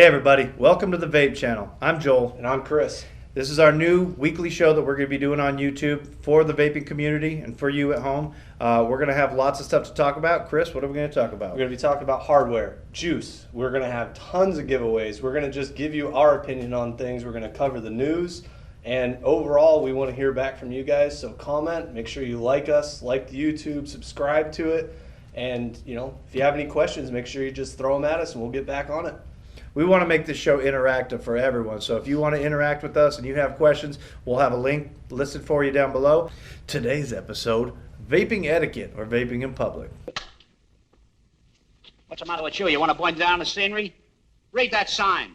Hey everybody, welcome to the Vape channel. I'm Joel. And I'm Chris. This is our new weekly show that we're going to be doing on YouTube for the vaping community and for you at home. We're going to have lots of stuff to talk about. Chris, what are we going to talk about? We're going to be talking about hardware, juice. We're going to have tons of giveaways. We're going to just give you our opinion on things. We're going to cover the news. And overall, we want to hear back from you guys. So comment, make sure you like us, like the YouTube, subscribe to it. And, if you have any questions, make sure you just throw them at us and we'll get back on it. We want to make this show interactive for everyone. So if you want to interact with us and you have questions, we'll have a link listed for you down below. Today's episode, vaping etiquette or vaping in public. What's the matter with you? You want to point down the scenery? Read that sign.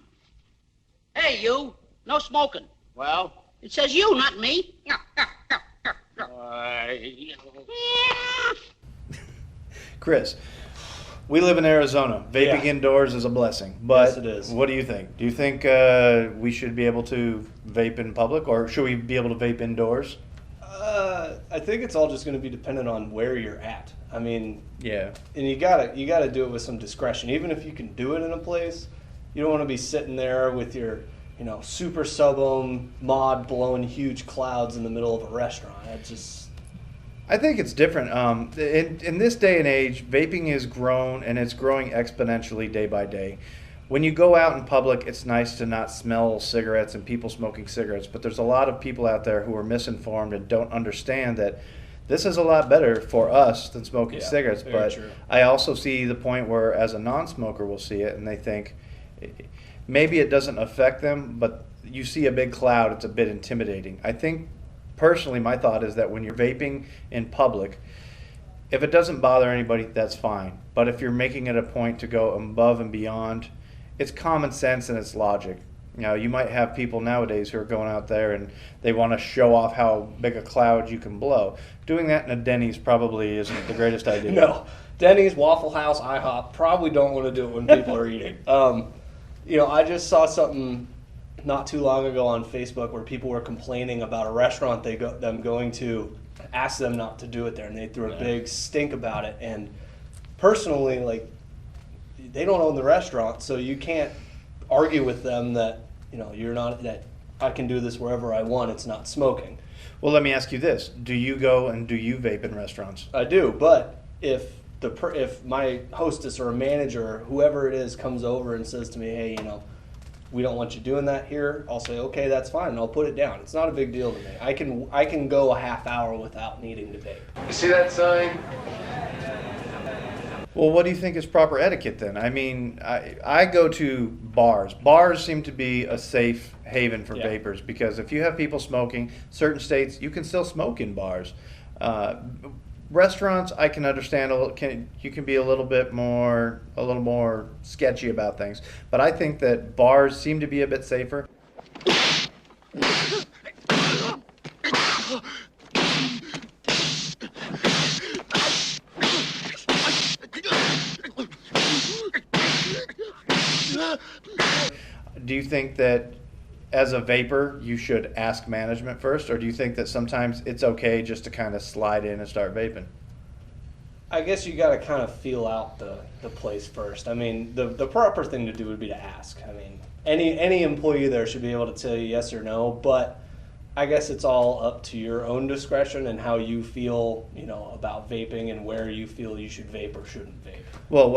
Hey, you. No smoking. Well? It says you, not me. Chris, we live in Arizona. Vaping indoors is a blessing. But yes, it is. What do you think? Do you think we should be able to vape in public, or should we be able to vape indoors? I think it's all just going to be dependent on where you're at. I mean, yeah. And you gotta do it with some discretion. Even if you can do it in a place, you don't want to be sitting there with your super sub-ohm mod blowing huge clouds in the middle of a restaurant. I think it's different. In this day and age, vaping has grown, and it's growing exponentially day by day. When you go out in public, it's nice to not smell cigarettes and people smoking cigarettes, but there's a lot of people out there who are misinformed and don't understand that this is a lot better for us than smoking cigarettes. But true. I also see the point where, as a non-smoker, will see it, and they think maybe it doesn't affect them, but you see a big cloud, it's a bit intimidating. I think personally, my thought is that when you're vaping in public, if it doesn't bother anybody, that's fine. But if you're making it a point to go above and beyond, it's common sense and it's logic. You might have people nowadays who are going out there and they want to show off how big a cloud you can blow. Doing that in a Denny's probably isn't the greatest idea. No. Denny's, Waffle House, IHOP probably don't want to do it when people are eating. I just saw something not too long ago on Facebook where people were complaining about a restaurant them going to ask them not to do it there, and they threw a big stink about it. And personally, they don't own the restaurant, so you can't argue with them that that I can do this wherever I want. It's not smoking. Well, let me ask you this: do you go and do you vape in restaurants? I do, but if my hostess or a manager, whoever it is, comes over and says to me, "Hey, we don't want you doing that here," I'll say, "Okay, that's fine, and I'll put it down." It's not a big deal to me. I can go a half hour without needing to vape. You see that sign? Well, what do you think is proper etiquette then? I mean, I go to bars. Bars seem to be a safe haven for vapors, because if you have people smoking, certain states you can still smoke in bars. Restaurants, I can understand you can be a little more sketchy about things, but I think that bars seem to be a bit safer. Do you think that as a vapor, you should ask management first, or do you think that sometimes it's okay just to kind of slide in and start vaping? I guess you got to kind of feel out the place first. I mean, the proper thing to do would be to ask. I mean, any employee there should be able to tell you yes or no, but I guess it's all up to your own discretion and how you feel, about vaping and where you feel you should vape or shouldn't vape. Well,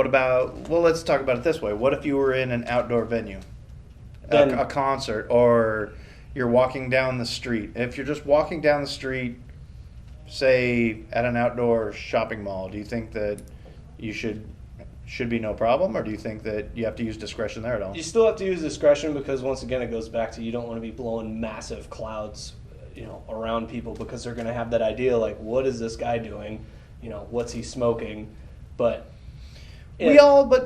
let's talk about it this way. What if you were in an outdoor venue? A concert, or you're walking down the street. If you're just walking down the street, say at an outdoor shopping mall, do you think that you should be no problem, or do you think that you have to use discretion there at all? You still have to use discretion, because once again it goes back to, you don't want to be blowing massive clouds around people, because they're going to have that idea like, what is this guy doing? What's he smoking? But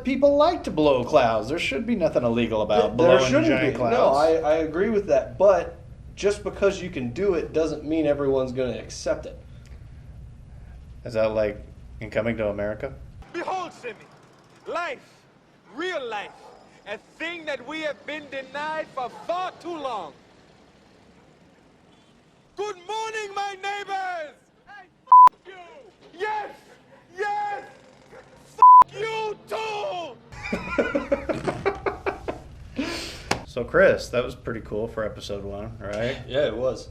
people like to blow clouds. There should be nothing illegal about blowing giant clouds. No, I agree with that. But just because you can do it doesn't mean everyone's going to accept it. Is that like in Coming to America? Behold, Simi, life, real life, a thing that we have been denied for far too long. Good morning, my neighbors! Hey, f*** you! Yes! Yes! F*** you too! So, Chris, that was pretty cool for episode 1, right? Yeah, it was.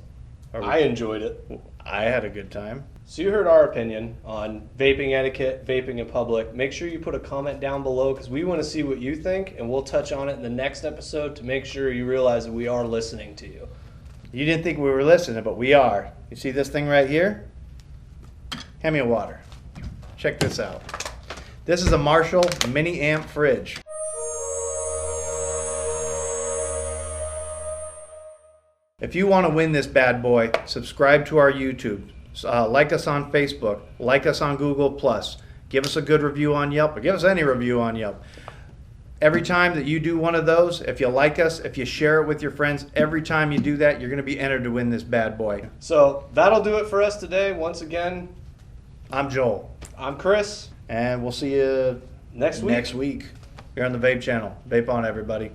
Are we- I enjoyed it. I had a good time. So you heard our opinion on vaping etiquette, vaping in public. Make sure you put a comment down below because we want to see what you think, and we'll touch on it in the next episode to make sure you realize that we are listening to you. You didn't think we were listening, but we are. You see this thing right here? Hand me a water. Check this out. This is a Marshall mini amp fridge. If you want to win this bad boy, subscribe to our YouTube. Like us on Facebook. Like us on Google+. Give us a good review on Yelp, or give us any review on Yelp. Every time that you do one of those, if you like us, if you share it with your friends, every time you do that, you're going to be entered to win this bad boy. So that'll do it for us today. Once again, I'm Joel. I'm Chris. And we'll see you Next week. Next week. Here on the Vape channel. Vape on, everybody.